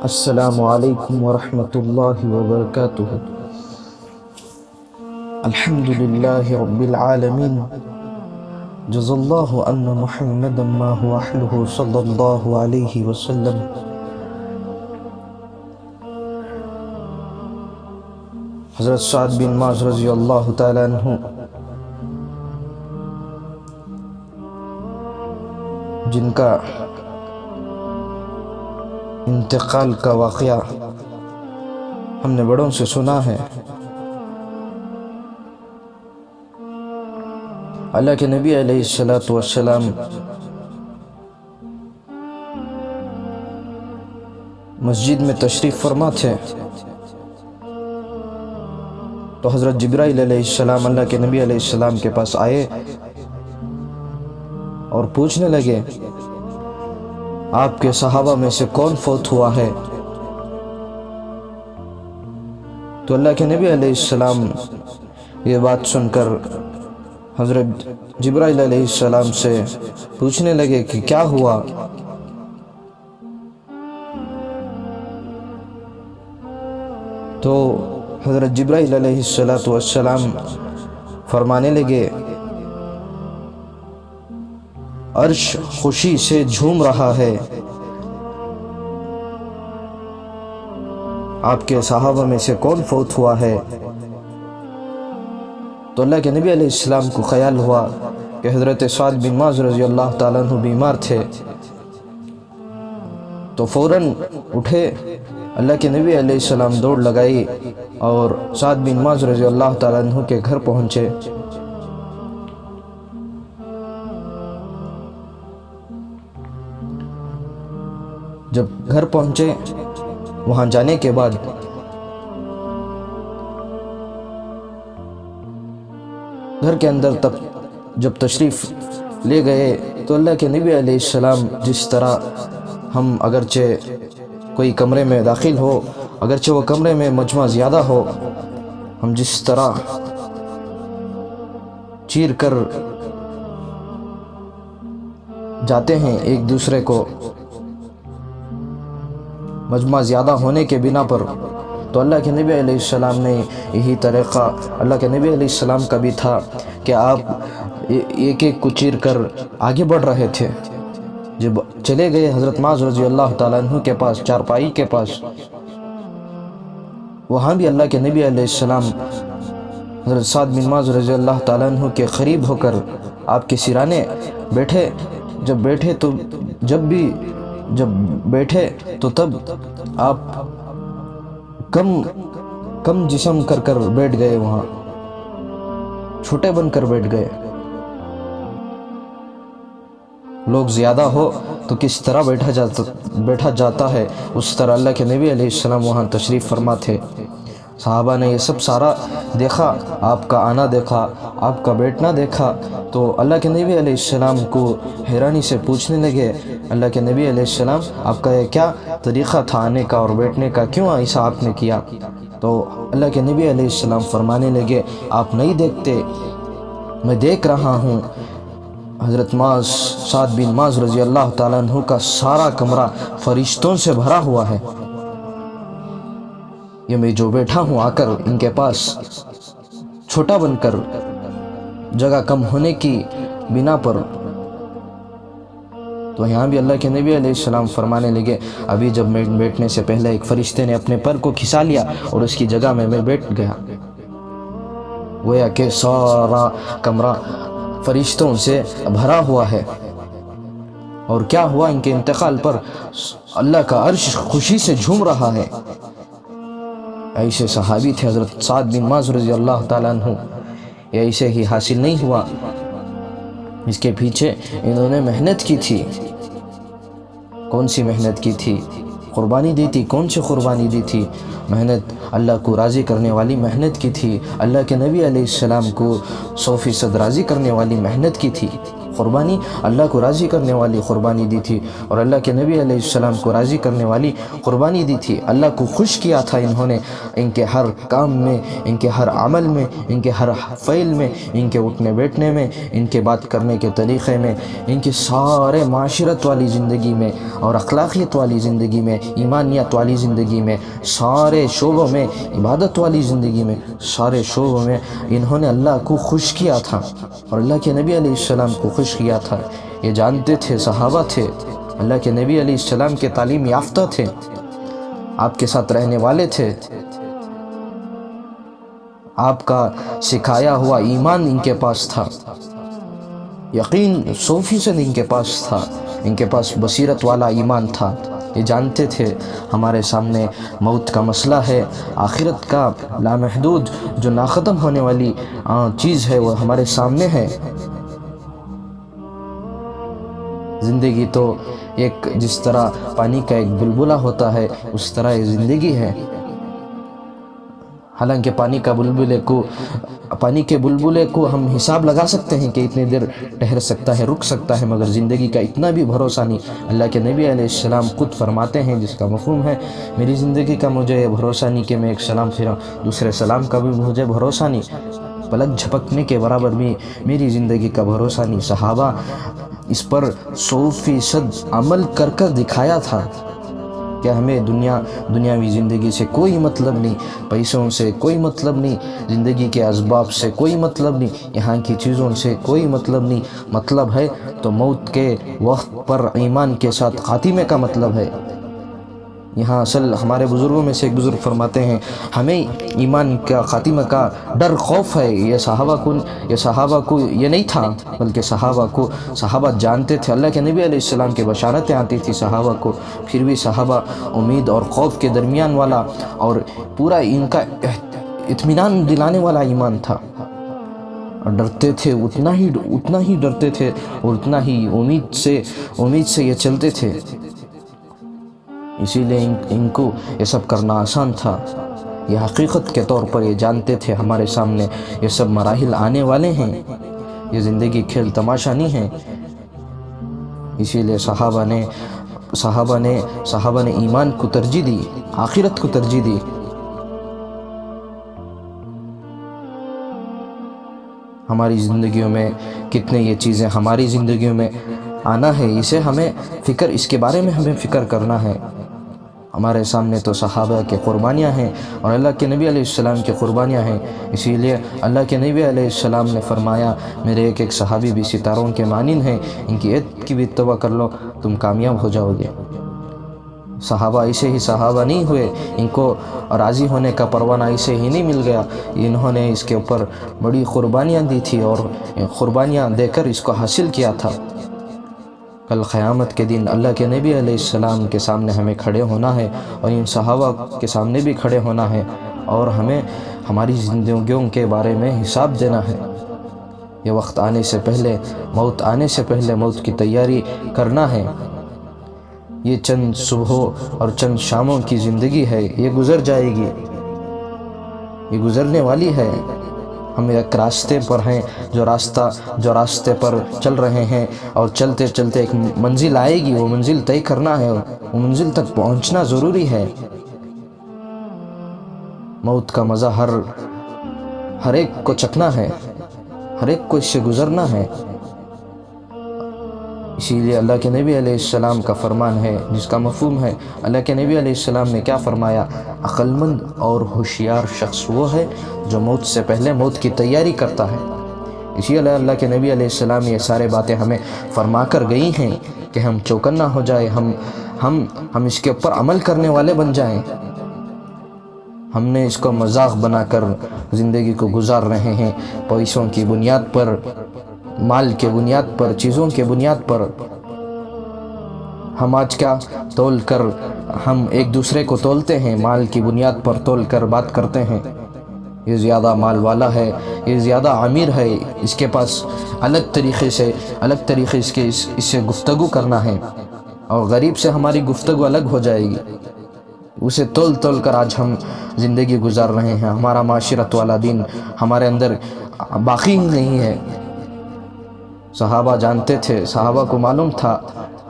السلام علیکم ورحمۃ اللہ وبرکاتہ۔ الحمد للہ رب العالمین، جزا اللہ ان محمدا ما هو اہلہ صلی اللہ علیہ وسلم۔ حضرت سعد بن معاذ رضی اللہ تعالیٰ عنہ جن کا انتقال کا واقعہ ہم نے بڑوں سے سنا ہے، اللہ کے نبی علیہ السلام مسجد میں تشریف فرما تھے تو حضرت جبرائیل علیہ السلام اللہ کے نبی علیہ السلام کے پاس آئے اور پوچھنے لگے آپ کے صحابہ میں سے کون فوت ہوا ہے؟ تو اللہ کے نبی علیہ السلام یہ بات سن کر حضرت جبرائیل علیہ السلام سے پوچھنے لگے کہ کیا ہوا؟ تو حضرت جبرائیل علیہ السلام فرمانے لگے عرش خوشی سے جھوم رہا ہے، آپ کے صحابہ میں سے کون فوت ہوا ہے؟ تو اللہ کے نبی علیہ السلام کو خیال ہوا کہ حضرت سعد بن معاذ رضی اللہ تعالیٰ عنہ بیمار تھے، تو فوراً اٹھے، اللہ کے نبی علیہ السلام دوڑ لگائی اور سعد بن معاذ رضی اللہ تعالیٰ عنہ کے گھر پہنچے۔ جب گھر پہنچے، وہاں جانے کے بعد گھر کے اندر جب تشریف لے گئے تو اللہ کے نبی علیہ السلام جس طرح ہم اگرچہ کوئی کمرے میں داخل ہو، اگرچہ وہ کمرے میں مجمع زیادہ ہو، ہم جس طرح چیر کر جاتے ہیں ایک دوسرے کو مجمع زیادہ ہونے کے بنا پر، تو اللہ کے نبی علیہ السلام نے یہی طریقہ اللہ کے نبی علیہ السلام کا بھی تھا کہ آپ ایک ایک کو چیر کر آگے بڑھ رہے تھے۔ جب چلے گئے حضرت معاذ رضی اللہ تعالیٰ عنہ کے پاس، چارپائی کے پاس، وہاں بھی اللہ کے نبی علیہ السلام حضرت سعد بن معاذ رضی اللہ تعالیٰ عنہ کے قریب ہو کر آپ کے سرانے بیٹھے۔ جب بیٹھے تو تب آپ کم جسم کر بیٹھ گئے، وہاں چھوٹے بن کر بیٹھ گئے۔ لوگ زیادہ ہو تو کس طرح بیٹھا جاتا ہے، اس طرح اللہ کے نبی علیہ السلام وہاں تشریف فرما تھے۔ صحابہ نے یہ سب سارا دیکھا، آپ کا آنا دیکھا، آپ کا بیٹھنا دیکھا، تو اللہ کے نبی علیہ السلام کو حیرانی سے پوچھنے لگے، اللہ کے نبی علیہ السلام آپ کا یہ کیا طریقہ تھا آنے کا اور بیٹھنے کا، کیوں ایسا آپ نے کیا؟ تو اللہ کے نبی علیہ السلام فرمانے لگے آپ نہیں دیکھتے، میں دیکھ رہا ہوں، حضرت سعد بن معاذ رضی اللہ تعالیٰ عنہ کا سارا کمرہ فرشتوں سے بھرا ہوا ہے، یہ میں جو بیٹھا ہوں آ کر ان کے پاس چھوٹا بن کر جگہ کم ہونے کی بنا پر۔ تو یہاں بھی اللہ کے نبی علیہ السلام فرمانے لگے ابھی جب میں بیٹھنے سے پہلے ایک فرشتے نے اپنے پر کو کھسا لیا اور اس کی جگہ میں بیٹھ گیا، گویا کہ سارا کمرہ فرشتوں سے بھرا ہوا ہے۔ اور کیا ہوا؟ ان کے انتقال پر اللہ کا عرش خوشی سے جھوم رہا ہے۔ ایسے صحابی تھے حضرت سعد بن معاذ رضی اللہ تعالیٰ عنہ، یہ ایسے ہی حاصل نہیں ہوا، اس کے پیچھے انہوں نے محنت کی تھی۔ کون سی محنت کی تھی؟ قربانی دی تھی۔ کون سی قربانی دی تھی؟ محنت اللہ کو راضی کرنے والی محنت کی تھی، اللہ کے نبی علیہ السلام کو 100% راضی کرنے والی محنت کی تھی۔ قربانی اللہ کو راضی کرنے والی قربانی دی تھی، اور اللہ کے نبی علیہ السلام کو راضی کرنے والی قربانی دی تھی۔ اللہ کو خوش کیا تھا انہوں نے، ان کے ہر کام میں، ان کے ہر عمل میں، ان کے ہر فعل میں، ان کے اٹھنے بیٹھنے میں، ان کے بات کرنے کے طریقے میں، ان کے سارے معاشرت والی زندگی میں اور اخلاقیت والی زندگی میں، ایمانیت والی زندگی میں، سارے شعبوں میں، عبادت والی زندگی میں، سارے شعبوں میں انہوں نے اللہ کو خوش کیا تھا اور اللہ کے نبی علیہ السلام کو خوش کیا تھا۔ یہ جانتے تھے، صحابہ تھے، اللہ کے نبی علیہ السلام کے تعلیم یافتہ تھے، آپ کے ساتھ رہنے والے تھے، آپ کا سکھایا ہوا ایمان ان کے پاس تھا، یقین 100% ان کے پاس تھا، ان کے پاس بصیرت والا ایمان تھا۔ یہ جانتے تھے ہمارے سامنے موت کا مسئلہ ہے، آخرت کا لامحدود جو ناختم ہونے والی چیز ہے وہ ہمارے سامنے ہے۔ زندگی تو ایک جس طرح پانی کا ایک بلبلہ ہوتا ہے اس طرح یہ زندگی ہے۔ حالانکہ پانی کے بلبلے کو ہم حساب لگا سکتے ہیں کہ اتنے دیر ٹھہر سکتا ہے، رک سکتا ہے، مگر زندگی کا اتنا بھی بھروسہ نہیں۔ اللہ کے نبی علیہ السلام خود فرماتے ہیں، جس کا مفہوم ہے میری زندگی کا مجھے یہ بھروسہ نہیں کہ میں ایک سلام پھراؤں، دوسرے سلام کا بھی مجھے بھروسہ نہیں، پلک جھپکنے کے برابر بھی میری زندگی کا بھروسہ نہیں۔ صحابہ اس پر 100% عمل کر دکھایا تھا کہ ہمیں دنیاوی زندگی سے کوئی مطلب نہیں، پیسوں سے کوئی مطلب نہیں، زندگی کے اسباب سے کوئی مطلب نہیں، یہاں کی چیزوں سے کوئی مطلب نہیں، مطلب ہے تو موت کے وقت پر ایمان کے ساتھ خاتمے کا مطلب ہے۔ یہاں اصل ہمارے بزرگوں میں سے ایک بزرگ فرماتے ہیں ہمیں ایمان کا خاتمہ کا ڈر، خوف ہے۔ یہ صحابہ کو یہ نہیں تھا، بلکہ صحابہ جانتے تھے، اللہ کے نبی علیہ السلام کے بشارتیں آتی تھی صحابہ کو، پھر بھی صحابہ امید اور خوف کے درمیان والا اور پورا ان کا اطمینان دلانے والا ایمان تھا، اور ڈرتے تھے، اتنا ہی ڈرتے تھے اور اتنا ہی امید سے یہ چلتے تھے۔ اسی لیے ان کو یہ سب کرنا آسان تھا۔ یہ حقیقت کے طور پر یہ جانتے تھے ہمارے سامنے یہ سب مراحل آنے والے ہیں، یہ زندگی کھیل تماشا نہیں ہے۔ اسی لیے صحابہ نے ایمان کو ترجیح دی، آخرت کو ترجیح دی۔ ہماری زندگیوں میں کتنے یہ چیزیں ہماری زندگیوں میں آنا ہے، اس کے بارے میں ہمیں فکر کرنا ہے۔ ہمارے سامنے تو صحابہ کے قربانیاں ہیں اور اللہ کے نبی علیہ السلام کی قربانیاں ہیں، اسی لیے اللہ کے نبی علیہ السلام نے فرمایا میرے ایک صحابی بھی ستاروں کے مانند ہیں، ان کی عید کی بھی اتباع کر لو، تم کامیاب ہو جاؤ گے۔ صحابہ ایسے ہی صحابہ نہیں ہوئے، ان کو راضی ہونے کا پروانہ ایسے ہی نہیں مل گیا، انہوں نے اس کے اوپر بڑی قربانیاں دی تھی اور قربانیاں دے کر اس کو حاصل کیا تھا۔ کل قیامت کے دن اللہ کے نبی علیہ السلام کے سامنے ہمیں کھڑے ہونا ہے اور ان صحابہ کے سامنے بھی کھڑے ہونا ہے، اور ہمیں ہماری زندگیوں کے بارے میں حساب دینا ہے۔ یہ وقت آنے سے پہلے، موت آنے سے پہلے موت کی تیاری کرنا ہے۔ یہ چند صبحوں اور چند شاموں کی زندگی ہے، یہ گزر جائے گی، یہ گزرنے والی ہے۔ ہم ایک راستے پر ہیں، جو راستے پر چل رہے ہیں، اور چلتے چلتے ایک منزل آئے گی، وہ منزل طے کرنا ہے، وہ منزل تک پہنچنا ضروری ہے۔ موت کا مزہ ہر ایک کو چکھنا ہے، ہر ایک کو اس سے گزرنا ہے۔ اسی لیے اللہ کے نبی علیہ السلام کا فرمان ہے جس کا مفہوم ہے، اللہ کے نبی علیہ السلام نے کیا فرمایا؟ عقل مند اور ہوشیار شخص وہ ہے جو موت سے پہلے موت کی تیاری کرتا ہے۔ اسی لیے اللہ کے نبی علیہ السلام یہ سارے باتیں ہمیں فرما کر گئی ہیں کہ ہم چوکنا ہو جائے، ہم اس کے اوپر عمل کرنے والے بن جائیں۔ ہم نے اس کو مذاق بنا کر زندگی کو گزار رہے ہیں، پیسوں کی بنیاد پر، مال کے بنیاد پر، چیزوں کے بنیاد پر۔ ہم آج کیا تول کر ہم ایک دوسرے کو تولتے ہیں، مال کی بنیاد پر تول کر بات کرتے ہیں، یہ زیادہ مال والا ہے، یہ زیادہ امیر ہے، اس کے پاس الگ طریقے سے اس سے گفتگو کرنا ہے، اور غریب سے ہماری گفتگو الگ ہو جائے گی۔ اسے تول کر آج ہم زندگی گزار رہے ہیں، ہمارا معاشرت والا دین ہمارے اندر باقی ہی نہیں ہے۔ صحابہ جانتے تھے، صحابہ کو معلوم تھا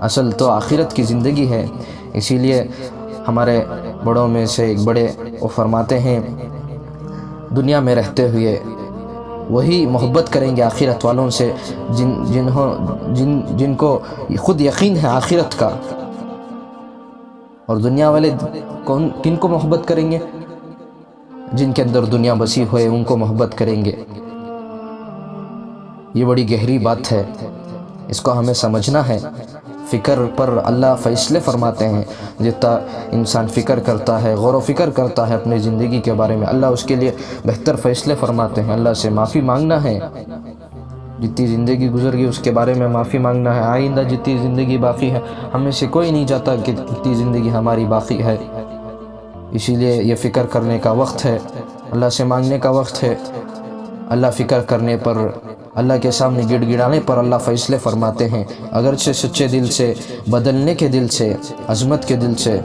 اصل تو آخرت کی زندگی ہے۔ اسی لیے ہمارے بڑوں میں سے ایک بڑے وہ فرماتے ہیں دنیا میں رہتے ہوئے وہی محبت کریں گے آخرت والوں سے جن کو خود یقین ہے آخرت کا، اور دنیا والے کن کو محبت کریں گے؟ جن کے اندر دنیا بسی ہوئے ان کو محبت کریں گے۔ یہ بڑی گہری بات ہے، اس کو ہمیں سمجھنا ہے۔ فکر پر اللہ فیصلے فرماتے ہیں، جتنا انسان فکر کرتا ہے، غور و فکر کرتا ہے اپنی زندگی کے بارے میں، اللہ اس کے لیے بہتر فیصلے فرماتے ہیں۔ اللہ سے معافی مانگنا ہے، جتنی زندگی گزر گئی اس کے بارے میں معافی مانگنا ہے۔ آئندہ جتنی زندگی باقی ہے، ہم میں سے کوئی نہیں چاہتا کہ کتنی زندگی ہماری باقی ہے، اسی لیے یہ فکر کرنے کا وقت ہے، اللہ سے مانگنے کا وقت ہے۔ اللہ فکر کرنے پر، اللہ کے سامنے گڑ گڑانے پر اللہ فیصلے فرماتے ہیں، اگرچہ سچے دل سے، بدلنے کے دل سے، عظمت کے دل سے،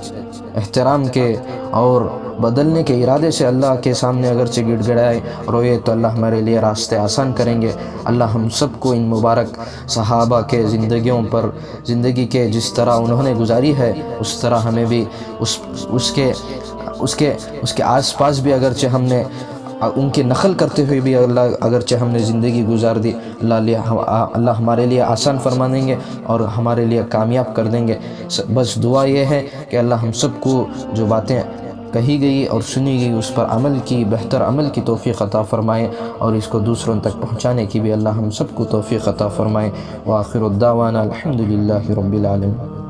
احترام کے اور بدلنے کے ارادے سے اللہ کے سامنے اگرچہ گڑ گڑائے روئے تو اللہ ہمارے لیے راستے آسان کریں گے۔ اللہ ہم سب کو ان مبارک صحابہ کے زندگی کے جس طرح انہوں نے گزاری ہے اس طرح ہمیں بھی اس کے آس پاس بھی اگرچہ ہم نے ان کی نقل کرتے ہوئے بھی اگرچہ ہم نے زندگی گزار دی، اللہ ہمارے لیے آسان فرما دیں گے اور ہمارے لیے کامیاب کر دیں گے۔ بس دعا یہ ہے کہ اللہ ہم سب کو جو باتیں کہی گئی اور سنی گئی اس پر بہتر عمل کی توفیق عطا فرمائے، اور اس کو دوسروں تک پہنچانے کی بھی اللہ ہم سب کو توفیق عطا فرمائے۔ وآخر الدعوانا الحمدللہ رب العالمین۔